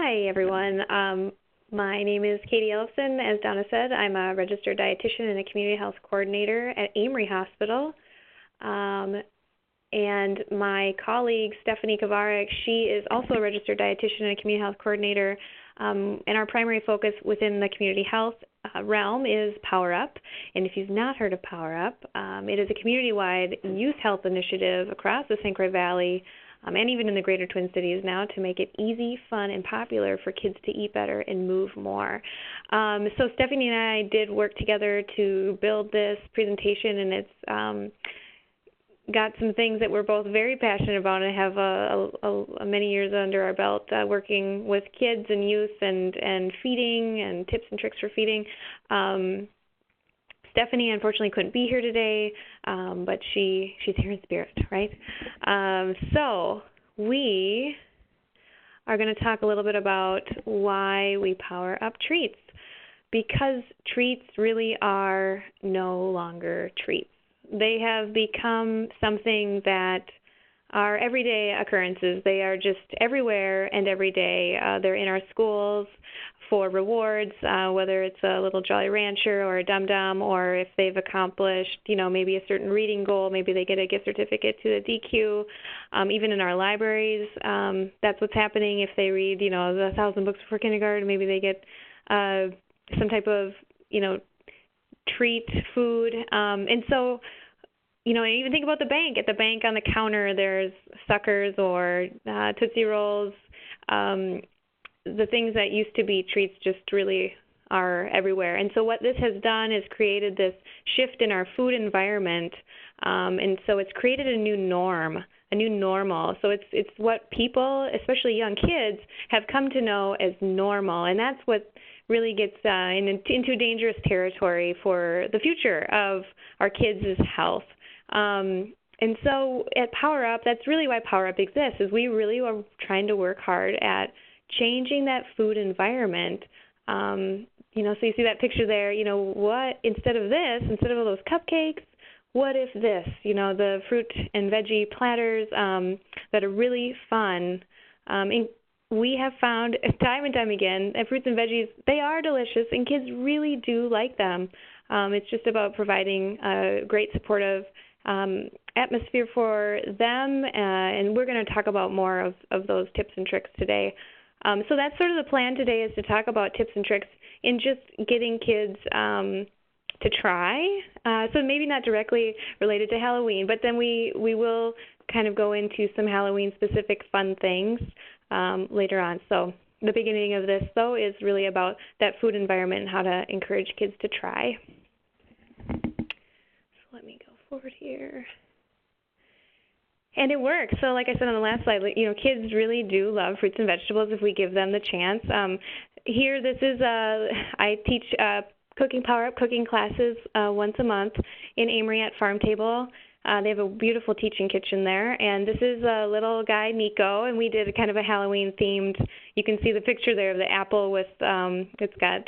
Hi, everyone. My name is Katie Ellison. As Donna said, I'm a registered dietitian and a community health coordinator at Amory Hospital. And my colleague, Stephanie Kovarek, she is also a registered dietitian and a community health coordinator. And our primary focus within the community health realm is PowerUp. And if you've not heard of PowerUp, it is a community-wide youth health initiative across the St. Croix Valley and even in the greater Twin Cities now to make it easy, fun, and popular for kids to eat better and move more. So Stephanie and I did work together to build this presentation, and it's got some things that we're both very passionate about and have a many years under our belt working with kids and youth and feeding and tips and tricks for feeding. Stephanie unfortunately couldn't be here today, but she's here in spirit, right? So we are going to talk a little bit about why we power up treats, because treats really are no longer treats. They have become something that are everyday occurrences. They are just everywhere and every day. They're in our schools for rewards, whether it's a little Jolly Rancher or a Dum Dum, or if they've accomplished, maybe a certain reading goal, maybe they get a gift certificate to the DQ. Even in our libraries, that's what's happening. If they read, the 1,000 books before kindergarten, maybe they get some type of, treat food. And so, even think about the bank. At the bank on the counter, there's suckers or Tootsie Rolls. The things that used to be treats just really are everywhere. And so what this has done is created this shift in our food environment. And so it's created a new norm, a new normal. So it's what people, especially young kids, have come to know as normal. And that's what really gets into dangerous territory for the future of our kids' health. And so at PowerUp, that's really why PowerUp exists, is we really are trying to work hard at changing that food environment. So you see that picture there, what, instead of all those cupcakes, what if this, the fruit and veggie platters that are really fun. And we have found time and time again that fruits and veggies, they are delicious, and kids really do like them. It's just about providing a great supportive atmosphere for them, and we're going to talk about more of those tips and tricks today. So that's sort of the plan today, is to talk about tips and tricks in just getting kids to try. So maybe not directly related to Halloween, but then we will kind of go into some Halloween-specific fun things later on. So the beginning of this, though, is really about that food environment and how to encourage kids to try. So let me go forward here. And it works. So like I said on the last slide, kids really do love fruits and vegetables if we give them the chance. Here, I teach PowerUp cooking classes once a month in Amory at Farm Table. They have a beautiful teaching kitchen there. And this is a little guy, Nico, and we did a kind of a Halloween-themed, you can see the picture there of the apple with, it's got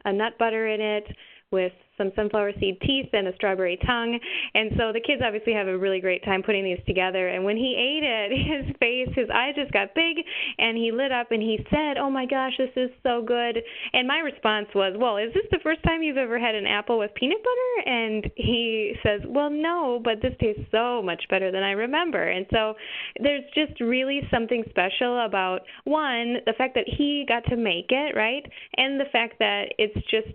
a nut butter in it, with some sunflower seed teeth and a strawberry tongue. And so the kids obviously have a really great time putting these together. And when he ate it, his eyes just got big, and he lit up and he said, "Oh my gosh, this is so good." And my response was, "Well, is this the first time you've ever had an apple with peanut butter?" And he says, "Well, no, but this tastes so much better than I remember." And so there's just really something special about, one, the fact that he got to make it, right? And the fact that it's just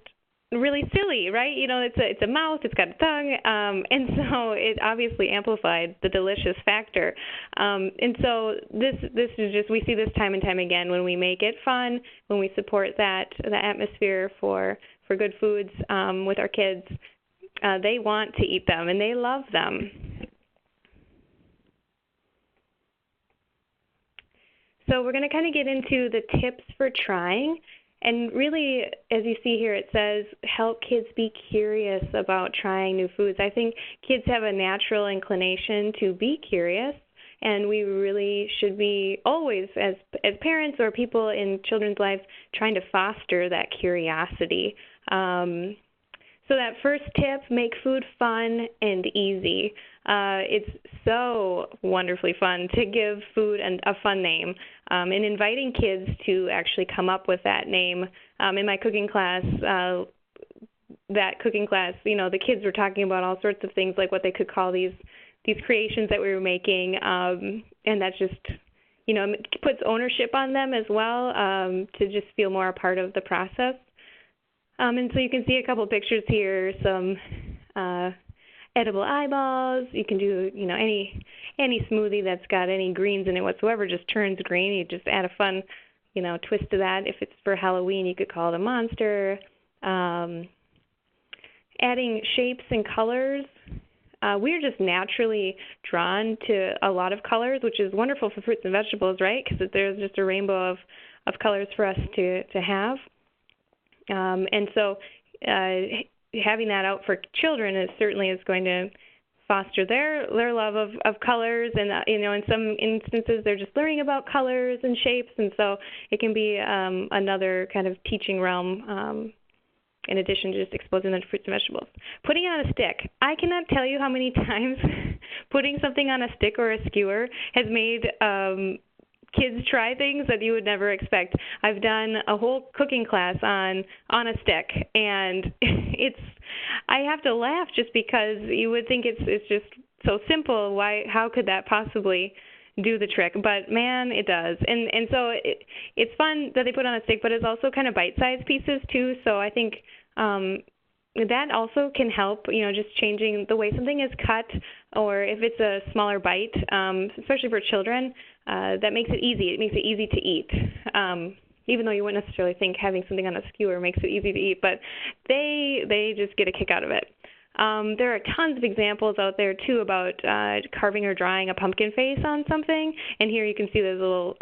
really silly, right? It's a mouth, it's got a tongue, and so it obviously amplified the delicious factor. And so this is just, we see this time and time again when we make it fun, when we support the atmosphere for good foods with our kids. They want to eat them and they love them. So we're going to kind of get into the tips for trying. And really, as you see here, it says help kids be curious about trying new foods. I think kids have a natural inclination to be curious, and we really should be always, as parents or people in children's lives, trying to foster that curiosity. So that first tip, make food fun and easy. It's so wonderfully fun to give food a fun name, and inviting kids to actually come up with that name. In my cooking class, the kids were talking about all sorts of things like what they could call these creations that we were making, and that just, puts ownership on them as well, to just feel more a part of the process. And so you can see a couple pictures here, some edible eyeballs. You can do, any smoothie that's got any greens in it whatsoever just turns green. You just add a fun, twist to that. If it's for Halloween, you could call it a monster. Adding shapes and colors. We're just naturally drawn to a lot of colors, which is wonderful for fruits and vegetables, right? Because there's just a rainbow of colors for us to have. And so having that out for children is going to foster their love of colors. And, in some instances, they're just learning about colors and shapes. And so it can be another kind of teaching realm, in addition to just exposing them to fruits and vegetables. Putting it on a stick. I cannot tell you how many times putting something on a stick or a skewer has made kids try things that you would never expect. I've done a whole cooking class on a stick, and I have to laugh just because you would think it's just so simple. How could that possibly do the trick? But man, it does. And so it's fun that they put on a stick, but it's also kind of bite-sized pieces too. So I think that also can help, just changing the way something is cut, or if it's a smaller bite, especially for children, that makes it easy. It makes it easy to eat. Even though you wouldn't necessarily think having something on a skewer makes it easy to eat, but they just get a kick out of it. There are tons of examples out there, too, about carving or drawing a pumpkin face on something. And here you can see there's a little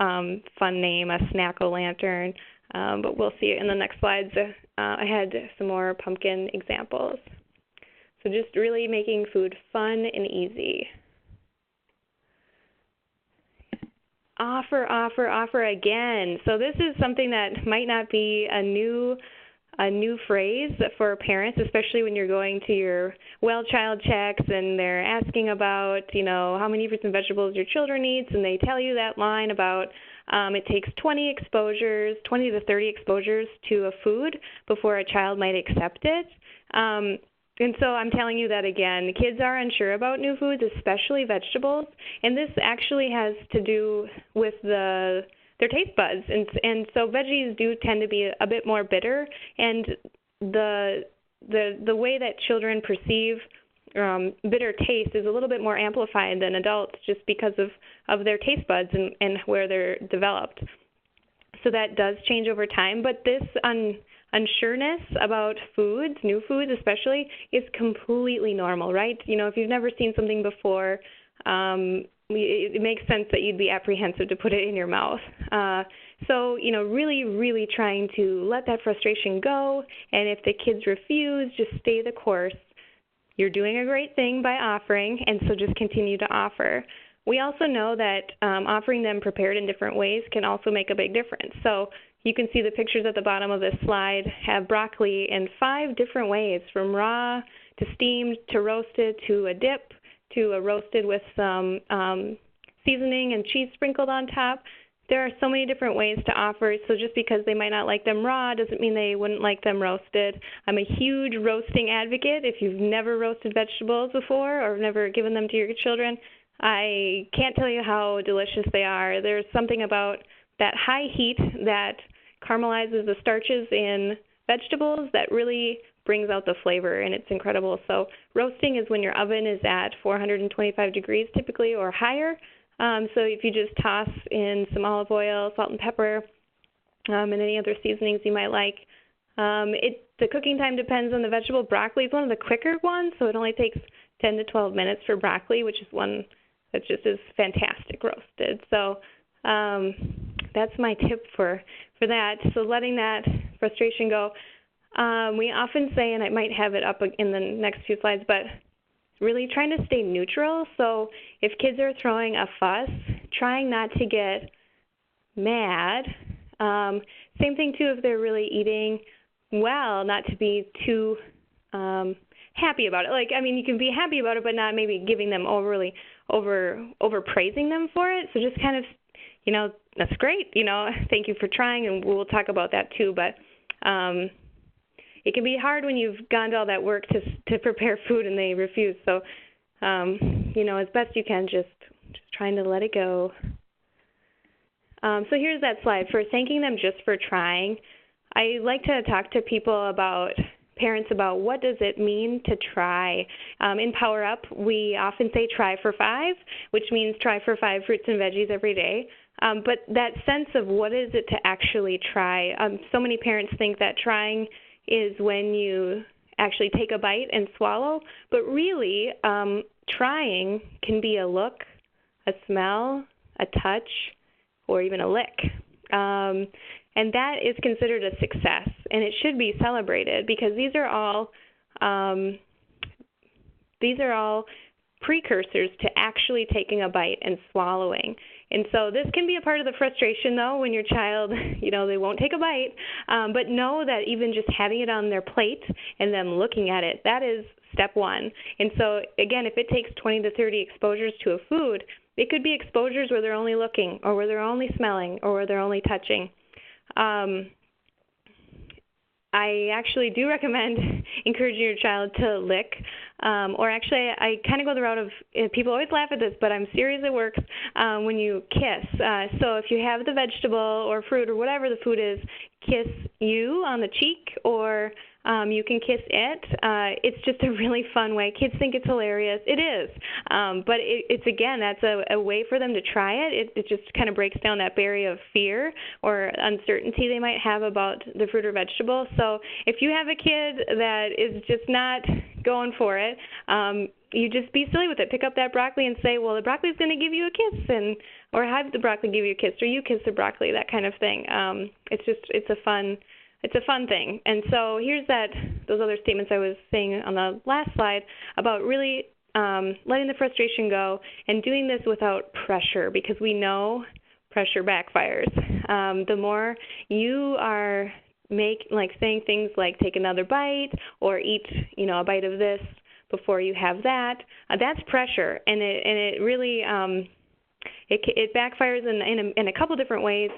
fun name, a snack-o'-lantern. But we'll see in the next slides. I had some more pumpkin examples. So just really making food fun and easy. Offer again. So this is something that might not be a new phrase for parents, especially when you're going to your well-child checks and they're asking about, how many fruits and vegetables your children eat, and they tell you that line about it takes 20 to 30 exposures to a food before a child might accept it. And so I'm telling you that again. Kids are unsure about new foods, especially vegetables, and this actually has to do with their taste buds, and so veggies do tend to be a bit more bitter, and the way that children perceive bitter taste is a little bit more amplified than adults, just because of their taste buds and where they're developed. So that does change over time, but this unsureness about foods, new foods especially, is completely normal, right? If you've never seen something before, it makes sense that you'd be apprehensive to put it in your mouth. So, really, really trying to let that frustration go, and if the kids refuse, just stay the course. You're doing a great thing by offering, and so just continue to offer. We also know that offering them prepared in different ways can also make a big difference. So you can see the pictures at the bottom of this slide have broccoli in 5 different ways, from raw to steamed to roasted to a dip to a roasted with some seasoning and cheese sprinkled on top. There are so many different ways to offer, so just because they might not like them raw doesn't mean they wouldn't like them roasted. I'm a huge roasting advocate. If you've never roasted vegetables before or never given them to your children, I can't tell you how delicious they are. There's something about that high heat that caramelizes the starches in vegetables that really brings out the flavor, and it's incredible. So roasting is when your oven is at 425 degrees typically or higher. So if you just toss in some olive oil, salt and pepper, and any other seasonings you might like. The cooking time depends on the vegetable. Broccoli is one of the quicker ones, so it only takes 10 to 12 minutes for broccoli, which is one that just is fantastic roasted. So that's my tip for that. So letting that frustration go. We often say, and I might have it up in the next few slides, but really trying to stay neutral. So if kids are throwing a fuss, trying not to get mad. Same thing, too, if they're really eating well, not to be too happy about it. Like, I mean, you can be happy about it, but not maybe giving them over praising them for it. So just kind of, that's great. Thank you for trying, and we'll talk about that too. But it can be hard when you've gone to all that work to prepare food and they refuse. So, as best you can, just trying to let it go. So here's that slide for thanking them just for trying. I like to talk to parents about what does it mean to try. In Power Up, we often say try for 5, which means try for 5 fruits and veggies every day. But that sense of what is it to actually try, so many parents think that trying is when you actually take a bite and swallow, but really trying can be a look, a smell, a touch, or even a lick. And that is considered a success, and it should be celebrated because these are all precursors to actually taking a bite and swallowing. And so this can be a part of the frustration, though, when your child, they won't take a bite. But know that even just having it on their plate and them looking at it, that is step one. And so, again, if it takes 20 to 30 exposures to a food, it could be exposures where they're only looking or where they're only smelling or where they're only touching. I actually do recommend encouraging your child to lick, or actually I kind of go the route of, people always laugh at this, but I'm serious, it works, when you kiss. So if you have the vegetable or fruit or whatever the food is, kiss you on the cheek, or you can kiss it. It's just a really fun way. Kids think it's hilarious. It is. But it's again, that's a way for them to try it. It just kind of breaks down that barrier of fear or uncertainty they might have about the fruit or vegetable. So if you have a kid that is just not going for it, you just be silly with it. Pick up that broccoli and say, well, the broccoli's going to give you a kiss, or have the broccoli give you a kiss, or you kiss the broccoli, that kind of thing. It's a fun thing. And so here's those other statements I was saying on the last slide about really letting the frustration go and doing this without pressure, because we know pressure backfires. The more you are saying things like take another bite or eat, a bite of this before you have that, that's pressure, and it really it backfires in a couple different ways.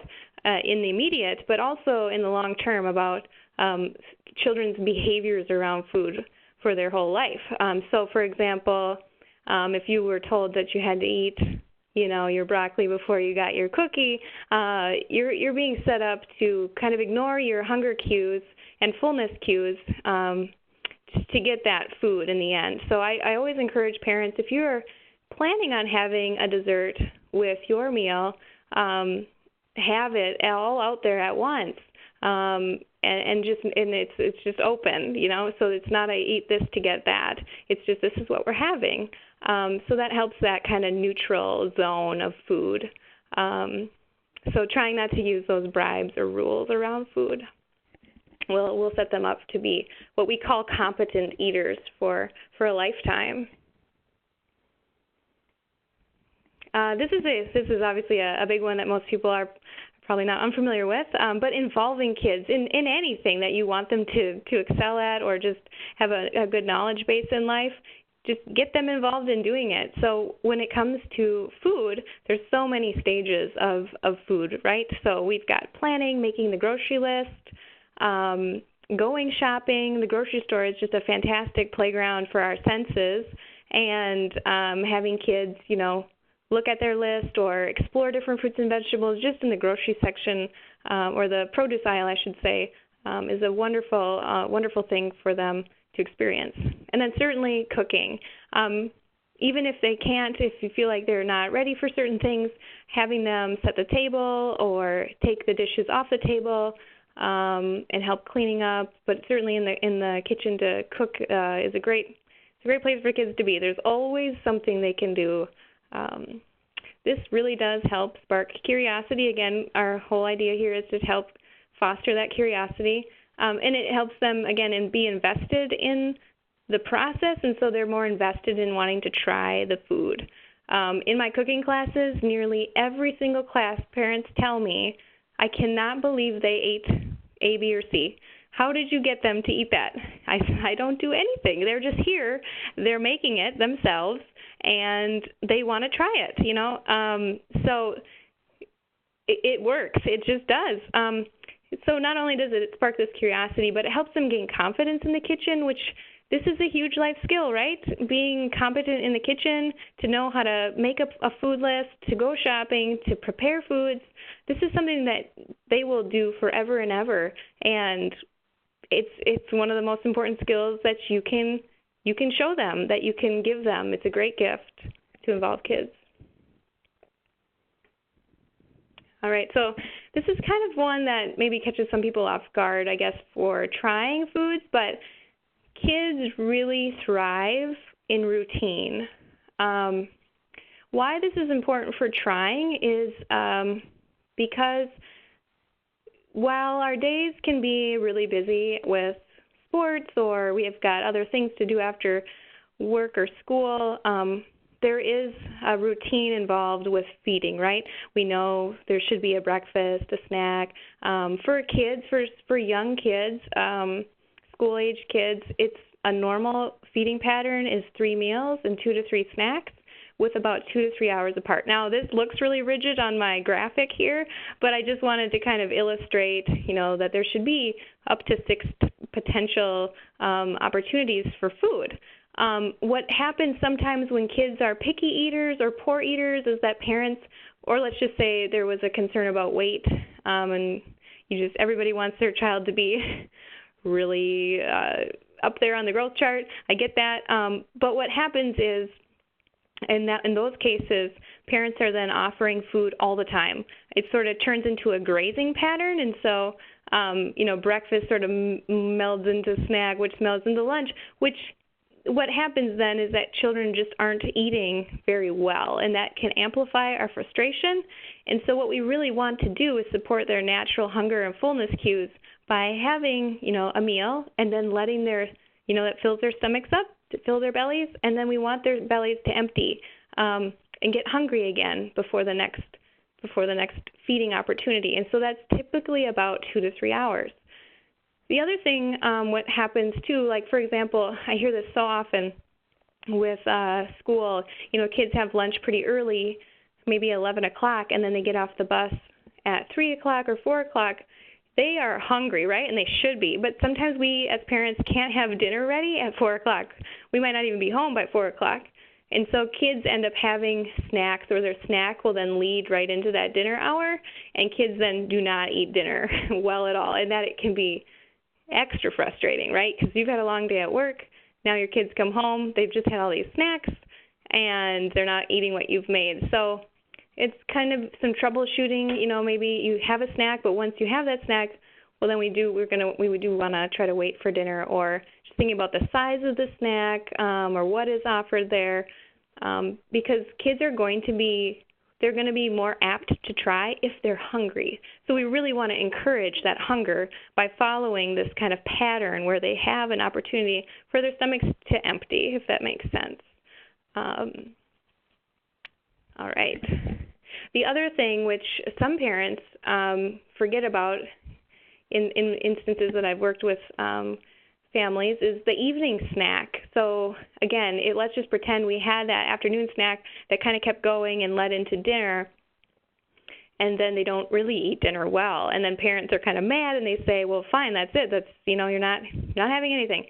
In the immediate, but also in the long term about children's behaviors around food for their whole life. So, for example, if you were told that you had to eat, your broccoli before you got your cookie, you're being set up to kind of ignore your hunger cues and fullness cues to get that food in the end. So I always encourage parents, if you're planning on having a dessert with your meal, have it all out there at once, and it's just open, so it's not I eat this to get that. It's just this is what we're having. So that helps that kind of neutral zone of food. So trying not to use those bribes or rules around food. We'll set them up to be what we call competent eaters for a lifetime. This is obviously a big one that most people are probably not unfamiliar with, but involving kids in anything that you want them to excel at or just have a good knowledge base in life, just get them involved in doing it. So when it comes to food, there's so many stages of food, right? So we've got planning, making the grocery list, going shopping. The grocery store is just a fantastic playground for our senses, and having kids, look at their list or explore different fruits and vegetables just in the grocery section or the produce aisle, I should say, is a wonderful thing for them to experience. And then certainly cooking. Even if they can't, if you feel like they're not ready for certain things, having them set the table or take the dishes off the table and help cleaning up. But certainly in the kitchen to cook is a great place for kids to be. There's always something they can do. This really does help spark curiosity. Again, our whole idea here is to help foster that curiosity, and it helps them, again, and be invested in the process, and so they're more invested in wanting to try the food. In my cooking classes, nearly every single class, parents tell me, I cannot believe they ate A, B, or C. how did you get them to eat that? I don't do anything. They're just here. They're making it themselves, and they want to try it, So it works. It just does. So not only does it spark this curiosity, but it helps them gain confidence in the kitchen, which this is a huge life skill, right? Being competent in the kitchen, to know how to make a food list, to go shopping, to prepare foods. This is something that they will do forever and ever, and it's one of the most important skills that you can show them, that you can give them. It's a great gift to involve kids. All right, so this is kind of one that maybe catches some people off guard, I guess, for trying foods, but kids really thrive in routine. Why this is important for trying is because while our days can be really busy with sports, or we have got other things to do after work or school, there is a routine involved with feeding, right? We know there should be a breakfast, a snack. For kids, for young kids, school-age kids, it's a normal feeding pattern is 3 meals and 2 to 3 snacks with about 2 to 3 hours apart. Now, this looks really rigid on my graphic here, but I just wanted to kind of illustrate, that there should be up to 6 potential opportunities for food. What happens sometimes when kids are picky eaters or poor eaters is that parents, or let's just say there was a concern about weight, and everybody wants their child to be really up there on the growth chart. I get that, but what happens is, in those cases, parents are then offering food all the time. It sort of turns into a grazing pattern, and so breakfast sort of melds into snack, which melds into lunch, which what happens then is that children just aren't eating very well, and that can amplify our frustration. And so what we really want to do is support their natural hunger and fullness cues by having, a meal and then letting their, that fills their stomachs up, to fill their bellies, and then we want their bellies to empty and get hungry again before the next feeding opportunity. And so that's typically about 2 to 3 hours. The other thing, what happens too, like for example, I hear this so often with school, kids have lunch pretty early, maybe 11 o'clock, and then they get off the bus at 3 o'clock or 4 o'clock. They are hungry, right? And they should be, but sometimes we as parents can't have dinner ready at 4 o'clock. We might not even be home by 4 o'clock. And so kids end up having snacks, or their snack will then lead right into that dinner hour, and kids then do not eat dinner well at all, and that it can be extra frustrating, right? Because you've had a long day at work. Now your kids come home. They've just had all these snacks, and they're not eating what you've made. So it's kind of some troubleshooting. Maybe you have a snack, but once you have that snack, well, then we do want to try to wait for dinner, or just thinking about the size of the snack, or what is offered there, because kids are going to be more apt to try if they're hungry. So we really want to encourage that hunger by following this kind of pattern where they have an opportunity for their stomachs to empty, if that makes sense. All right. The other thing which some parents forget about in instances that I've worked with families is the evening snack. So again, let's just pretend we had that afternoon snack that kind of kept going and led into dinner, and then they don't really eat dinner well. And then parents are kind of mad, and they say, well, fine, that's it. That's, you're not having anything.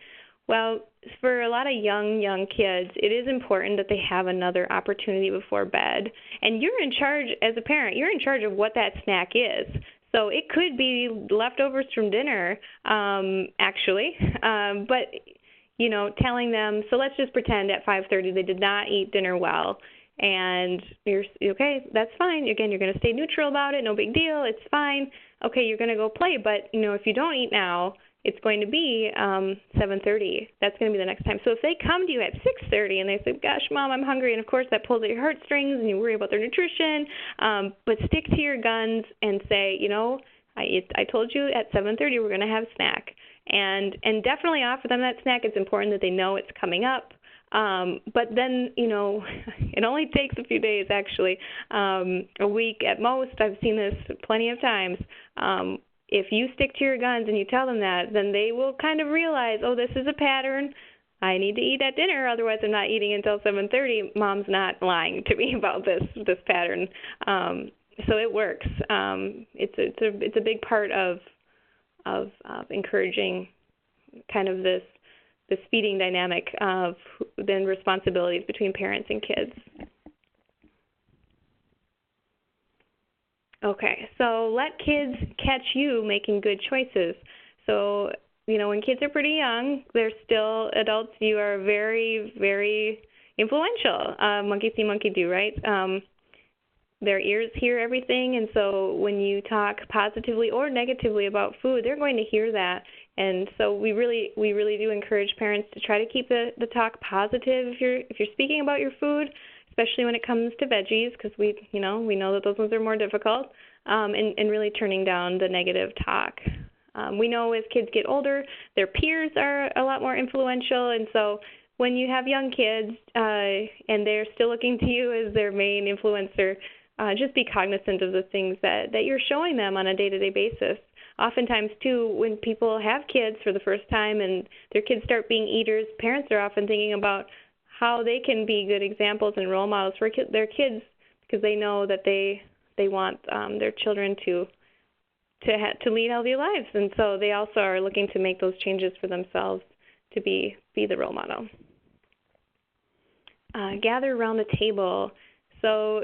Well, for a lot of young kids, it is important that they have another opportunity before bed. And you're in charge, as a parent, you're in charge of what that snack is. So it could be leftovers from dinner, actually, but, telling them, so let's just pretend at 5:30 they did not eat dinner well, and you're, okay, that's fine. Again, you're going to stay neutral about it, no big deal, it's fine. Okay, you're going to go play, but, if you don't eat now, it's going to be 7:30. That's going to be the next time. So if they come to you at 6:30 and they say, gosh, Mom, I'm hungry, and of course that pulls at your heartstrings and you worry about their nutrition, but stick to your guns and say, I told you at 7:30 we're going to have a snack. And definitely offer them that snack. It's important that they know it's coming up. But then, it only takes a few days, actually, a week at most. I've seen this plenty of times. if you stick to your guns and you tell them that, then they will kind of realize, oh, this is a pattern. I need to eat at dinner, otherwise I'm not eating until 7:30. Mom's not lying to me about this pattern. So it works. It's a big part of encouraging kind of this feeding dynamic of then responsibilities between parents and kids. Okay, so let kids catch you making good choices. So, when kids are pretty young, they're still adults. You are very, very influential. Monkey see, monkey do, right? Their ears hear everything, and so when you talk positively or negatively about food, they're going to hear that. And so we really do encourage parents to try to keep the talk positive if you're speaking about your food, especially when it comes to veggies, because we know that those ones are more difficult, and really turning down the negative talk. We know as kids get older, their peers are a lot more influential, and so when you have young kids and they're still looking to you as their main influencer, just be cognizant of the things that you're showing them on a day-to-day basis. Oftentimes, too, when people have kids for the first time and their kids start being eaters, parents are often thinking about how they can be good examples and role models for their kids, because they know that they want their children to lead healthy lives, and so they also are looking to make those changes for themselves to be the role model. Gather around the table. So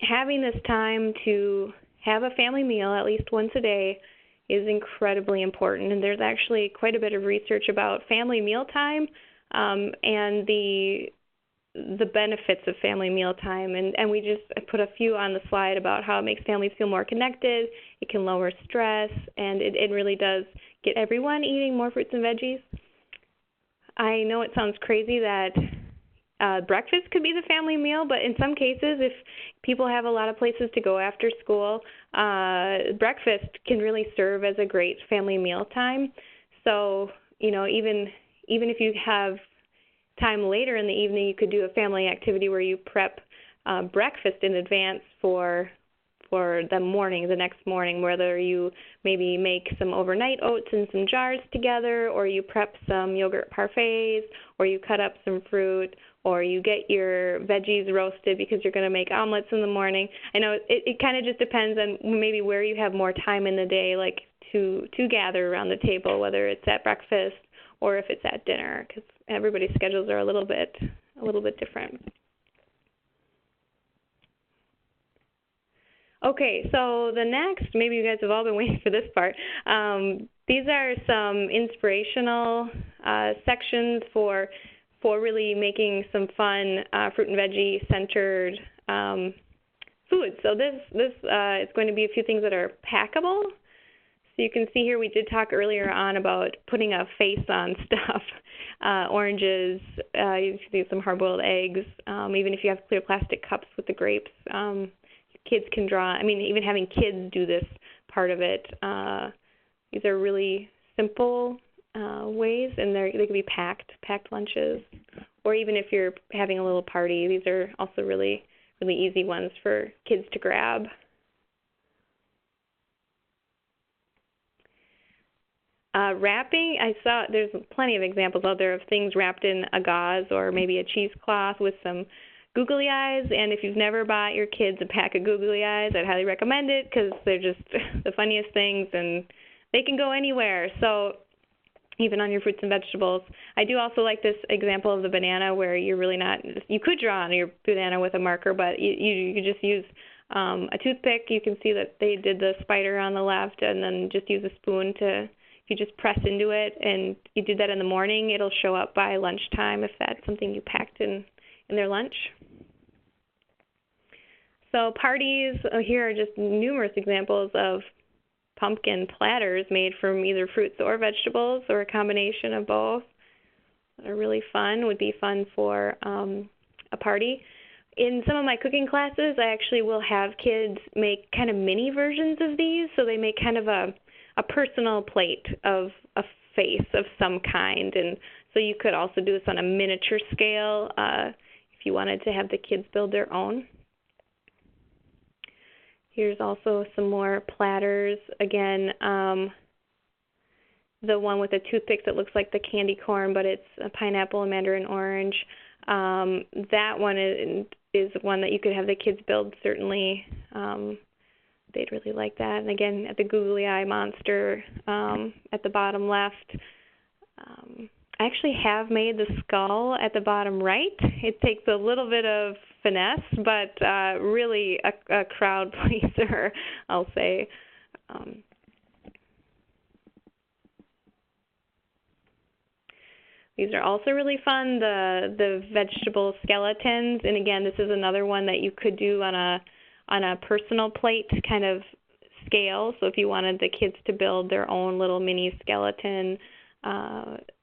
having this time to have a family meal at least once a day is incredibly important, and there's actually quite a bit of research about family mealtime and the benefits of family mealtime, and we just put a few on the slide about how it makes families feel more connected, it can lower stress, and it really does get everyone eating more fruits and veggies. I know it sounds crazy that breakfast could be the family meal, but in some cases, if people have a lot of places to go after school, breakfast can really serve as a great family meal time. So, even if you have time later in the evening, you could do a family activity where you prep breakfast in advance for the next morning, whether you maybe make some overnight oats in some jars together, or you prep some yogurt parfaits, or you cut up some fruit, or you get your veggies roasted because you're going to make omelets in the morning. I know it kind of just depends on maybe where you have more time in the day, like to gather around the table, whether it's at breakfast or if it's at dinner, because everybody's schedules are a little bit different. Okay, so the next, maybe you guys have all been waiting for this part. These are some inspirational sections for really making some fun fruit and veggie centered food. So this is going to be a few things that are packable. So you can see here we did talk earlier on about putting a face on stuff. Oranges, you can see some hard-boiled eggs, even if you have clear plastic cups with the grapes. Kids can draw. Even having kids do this part of it. These are really simple ways, and they can be packed lunches. Or even if you're having a little party, these are also really, really easy ones for kids to grab. Wrapping, I saw there's plenty of examples out there of things wrapped in a gauze or maybe a cheesecloth with some googly eyes, and if you've never bought your kids a pack of googly eyes, I'd highly recommend it because they're just the funniest things and they can go anywhere. So even on your fruits and vegetables. I do also like this example of the banana where you're really not, you could draw on your banana with a marker, but you just use a toothpick. You can see that they did the spider on the left, and then just use a spoon to, if you just press into it and you do that in the morning, it'll show up by lunchtime if that's something you packed in their lunch. So parties, here are just numerous examples of pumpkin platters made from either fruits or vegetables or a combination of both. They're really fun, would be fun for a party. In some of my cooking classes, I actually will have kids make kind of mini versions of these, so they make kind of a personal plate of a face of some kind. And so you could also do this on a miniature scale if you wanted to have the kids build their own. Here's also some more Platters. Again, the one with the toothpicks that looks like the candy corn, but it's a pineapple, a mandarin orange. That one is one that you could have the kids build, certainly. They'd really like that. And again, at the googly eye monster at the bottom left. I actually have made the skull at the bottom right. It takes a little bit of finesse, but really a crowd pleaser, I'll say. These are also really fun, the vegetable skeletons. And again, this is another one that you could do on a personal plate kind of scale. So if you wanted the kids to build their own little mini skeleton,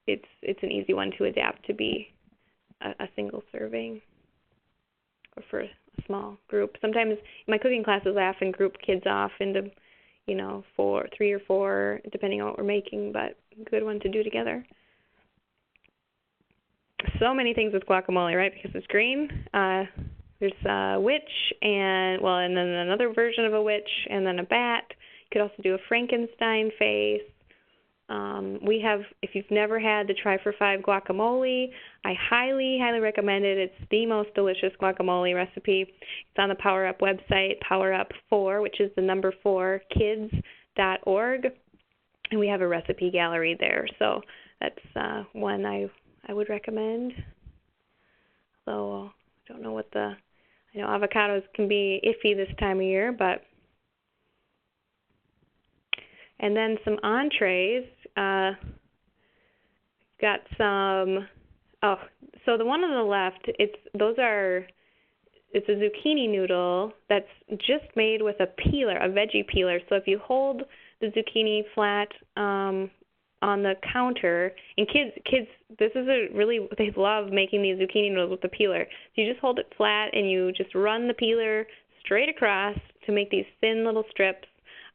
it's an easy one to adapt to be a single serving or for a small group. Sometimes in my cooking classes, I often group kids off into, 3 or 4, depending on what we're making, but a good one to do together. So many things with guacamole, right? Because it's green. There's a witch and then another version of a witch and then a bat. You could also do a Frankenstein face. We have, if you've never had the Try for 5 guacamole, I highly, highly recommend it. It's the most delicious guacamole recipe. It's on the PowerUp website, PowerUp4, which is the number 4, kids.org. And we have a recipe gallery there. So that's one I would recommend. Although I don't know I know avocados can be iffy this time of year, but. And then some entrees. Got some. So the one on the left, it's a zucchini noodle that's just made with a peeler, a veggie peeler. So if you hold the zucchini flat on the counter, and kids, this is they love making these zucchini noodles with the peeler. So you just hold it flat and you just run the peeler straight across to make these thin little strips.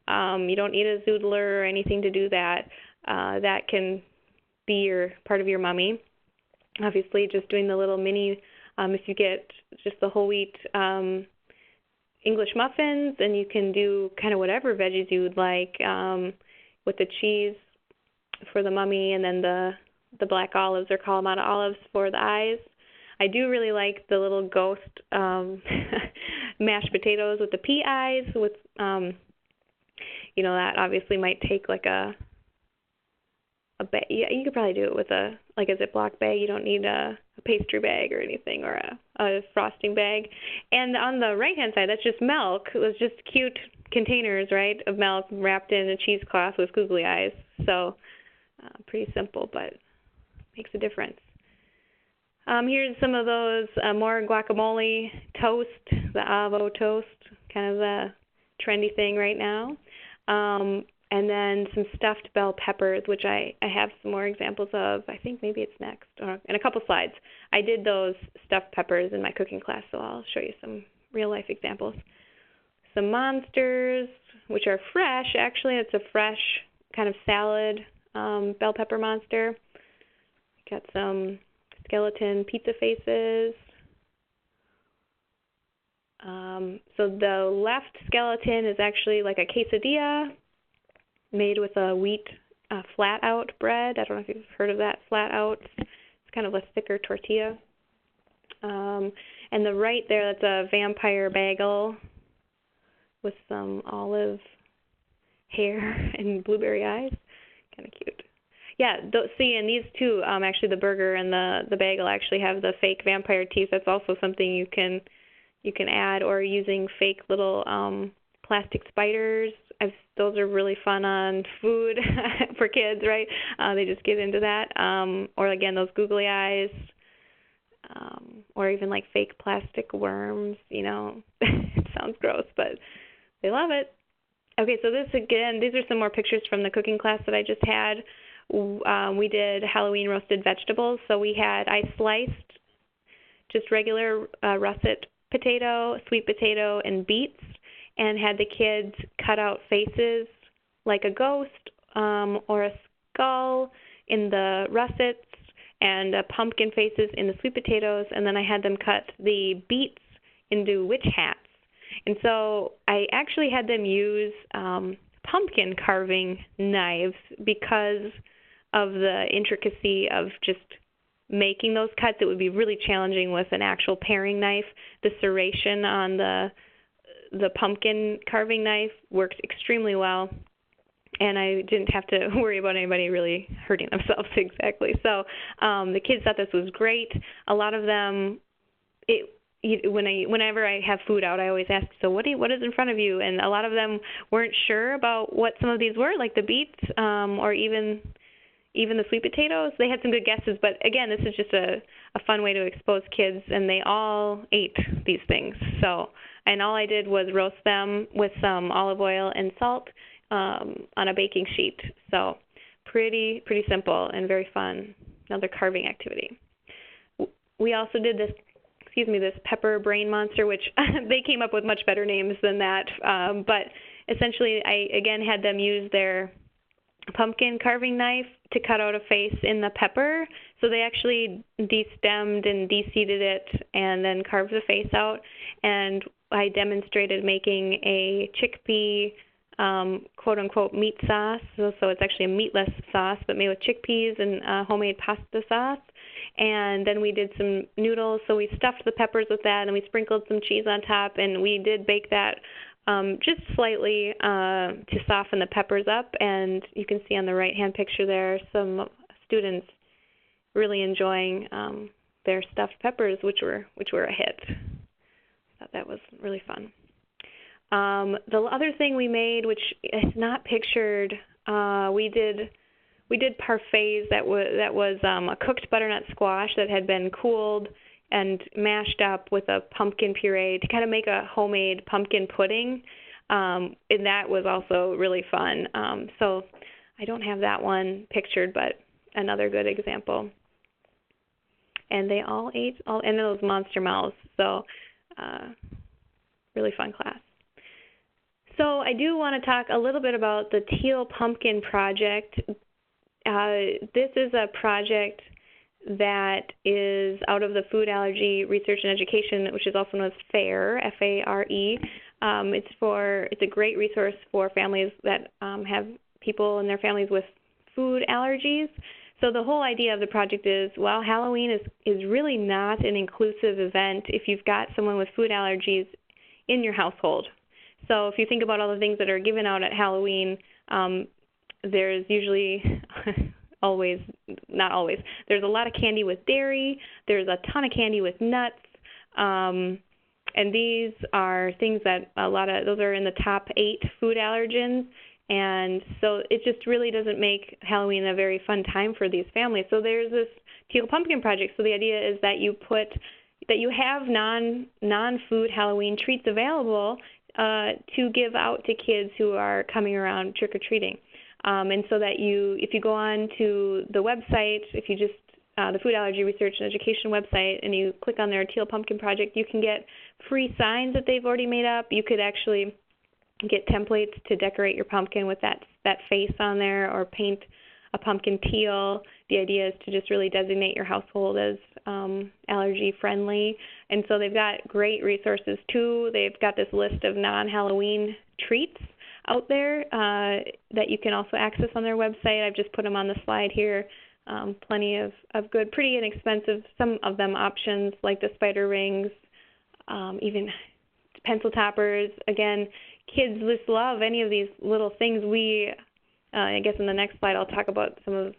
You don't need a zoodler or anything to do that. That can be part of your mummy. Obviously, just doing the little mini, if you get just the whole wheat English muffins, then you can do kind of whatever veggies you would like with the cheese for the mummy, and then the black olives or Kalamata olives for the eyes. I do really like the little ghost mashed potatoes with the pea eyes with that obviously might take like a bag. Yeah, you could probably do it with a Ziploc bag. You don't need a pastry bag or anything, or a frosting bag. And on the right-hand side, that's just milk. It was just cute containers, right, of milk wrapped in a cheesecloth with googly eyes. So pretty simple, but makes a difference. Here's some of those more guacamole toast, the avo toast, kind of the trendy thing right now. And then some stuffed bell peppers, which I have some more examples of. I think maybe it's next, or in a couple slides. I did those stuffed peppers in my cooking class, so I'll show you some real-life examples. Some monsters, which are fresh. Actually, it's a fresh kind of salad bell pepper monster. Got some skeleton pizza faces. So the left skeleton is actually like a quesadilla made with a wheat flat out bread. I don't know if you've heard of that, flat out. It's kind of a thicker tortilla. And the right there, that's a vampire bagel with some olive hair and blueberry eyes. Kind of cute. Yeah, see, and these two, actually the burger and the bagel actually have the fake vampire teeth. That's also something you can add, or using fake little plastic spiders. Those are really fun on food for kids, right? They just get into that. Or again, those googly eyes, or even like fake plastic worms. It sounds gross, but they love it. Okay, so these are some more pictures from the cooking class that I just had. We did Halloween roasted vegetables. So I sliced just regular russet potato, sweet potato, and beets, and had the kids cut out faces like a ghost or a skull in the russets, and pumpkin faces in the sweet potatoes, and then I had them cut the beets into witch hats. And so I actually had them use pumpkin carving knives because of the intricacy of just making those cuts. It would be really challenging with an actual paring knife. The serration on the pumpkin carving knife works extremely well, and I didn't have to worry about anybody really hurting themselves exactly. So the kids thought this was great. A lot of them, whenever I have food out, I always ask, so what is in front of you? And a lot of them weren't sure about what some of these were, like the beets or even the sweet potatoes. They had some good guesses, but again, this is just a fun way to expose kids, and they all ate these things. So, and all I did was roast them with some olive oil and salt on a baking sheet. So pretty simple and very fun. Another carving activity. We also did this pepper brain monster, which they came up with much better names than that. But essentially, I again had them use their pumpkin carving knife to cut out a face in the pepper. So they actually destemmed and deseeded it and then carved the face out. And I demonstrated making a chickpea quote-unquote meat sauce. So it's actually a meatless sauce, but made with chickpeas and homemade pasta sauce. And then we did some noodles. So we stuffed the peppers with that, and we sprinkled some cheese on top, and we did bake that just slightly to soften the peppers up. And you can see on the right-hand picture there some students really enjoying their stuffed peppers, which were a hit. I thought that was really fun. The other thing we made, which is not pictured, we did parfaits that was a cooked butternut squash that had been cooled and mashed up with a pumpkin puree to kind of make a homemade pumpkin pudding, and that was also really fun. So I don't have that one pictured, but another good example. And they all ate and those monster mouths, so really fun class. So I do want to talk a little bit about the Teal Pumpkin Project. This is a project that is out of the Food Allergy Research and Education, which is also known as FARE, F-A-R-E. It's a great resource for families that have people in their families with food allergies. So the whole idea of the project is, while Halloween is really not an inclusive event if you've got someone with food allergies in your household. So if you think about all the things that are given out at Halloween, there's usually not always, there's a lot of candy with dairy, there's a ton of candy with nuts, and these are things that those are in the top 8 food allergens, and so it just really doesn't make Halloween a very fun time for these families. So there's this Teal Pumpkin Project. So the idea is that you have non-food Halloween treats available to give out to kids who are coming around trick-or-treating. And so that if you go on to the website, if you just, the Food Allergy Research and Education website, and you click on their Teal Pumpkin Project, you can get free signs that they've already made up. You could actually get templates to decorate your pumpkin with that face on there, or paint a pumpkin teal. The idea is to just really designate your household as allergy-friendly. And so they've got great resources, too. They've got this list of non-Halloween treats out there that you can also access on their website. I've just put them on the slide here. Plenty of good, pretty inexpensive, some of them options like the spider rings, even pencil toppers. Again, kids just love any of these little things. I guess in the next slide I'll talk about some of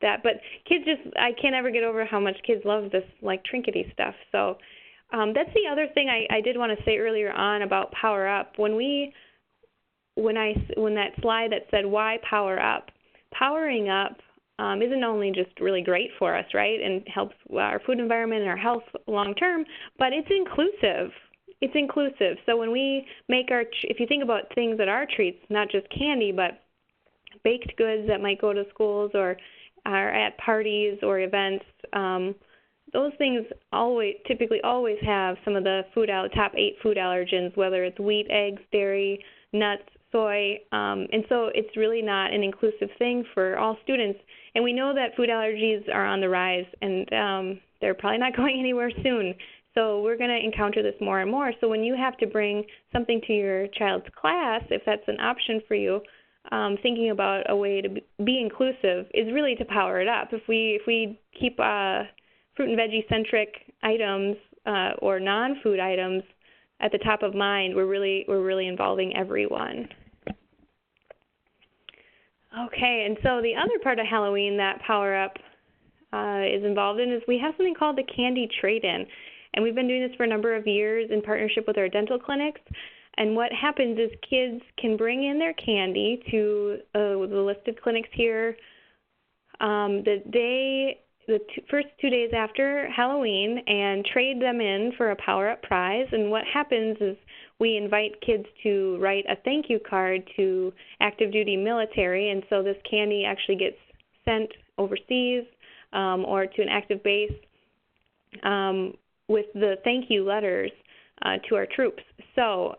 that. But kids I can't ever get over how much kids love this like trinkety stuff. So that's the other thing I did want to say earlier on about Power Up. When that slide that said why Power Up, powering up isn't only just really great for us, right, and helps our food environment and our health long term, but it's inclusive. It's inclusive. So when we make if you think about things that are treats, not just candy, but baked goods that might go to schools or are at parties or events, those things typically always have some of the top 8 food allergens, whether it's wheat, eggs, dairy, nuts, soy, and so it's really not an inclusive thing for all students. And we know that food allergies are on the rise, and they're probably not going anywhere soon. So we're going to encounter this more and more. So when you have to bring something to your child's class, if that's an option for you, thinking about a way to be inclusive is really to power it up. If we keep fruit and veggie centric items or non-food items at the top of mind, we're really involving everyone. Okay, and so the other part of Halloween that Power Up is involved in is we have something called the Candy Trade-In. And we've been doing this for a number of years in partnership with our dental clinics. And what happens is kids can bring in their candy to the listed clinics here the first 2 days after Halloween and trade them in for a Power Up prize. And what happens is we invite kids to write a thank you card to active duty military, and so this candy actually gets sent overseas or to an active base with the thank you letters to our troops. So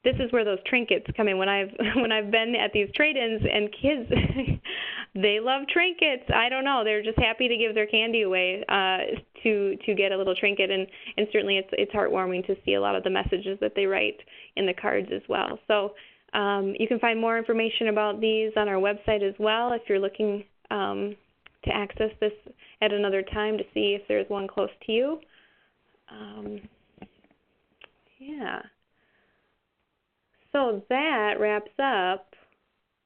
this is where those trinkets come in. When I've been at these trade-ins and kids, they love trinkets. I don't know. They're just happy to give their candy away to get a little trinket, and certainly it's heartwarming to see a lot of the messages that they write in the cards as well. So you can find more information about these on our website as well if you're looking to access this at another time to see if there's one close to you. Yeah. So that wraps up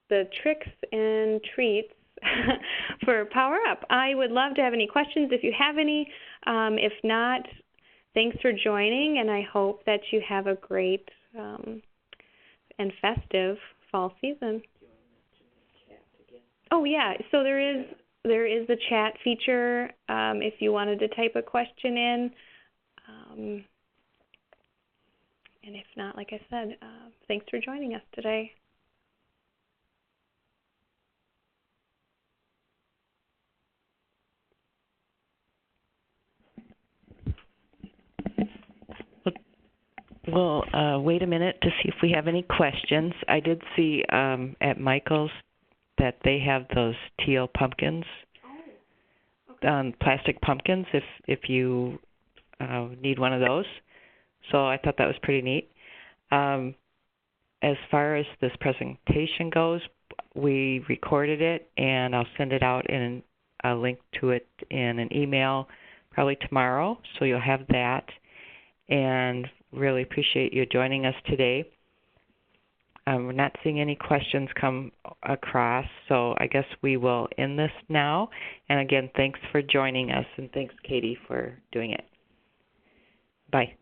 the tricks and treats for Power Up. I would love to have any questions if you have any. If not, thanks for joining, and I hope that you have a great and festive fall season. Oh yeah, so there is the chat feature if you wanted to type a question in. And if not, like I said, thanks for joining us today. We'll wait a minute to see if we have any questions. I did see at Michael's that they have those teal pumpkins, plastic pumpkins, if you need one of those. So I thought that was pretty neat. As far as this presentation goes, we recorded it, and I'll send it out in a link to it in an email probably tomorrow, so you'll have that. And really appreciate you joining us today. We're not seeing any questions come across, so I guess we will end this now. And again, thanks for joining us, and thanks, Katie, for doing it. Bye.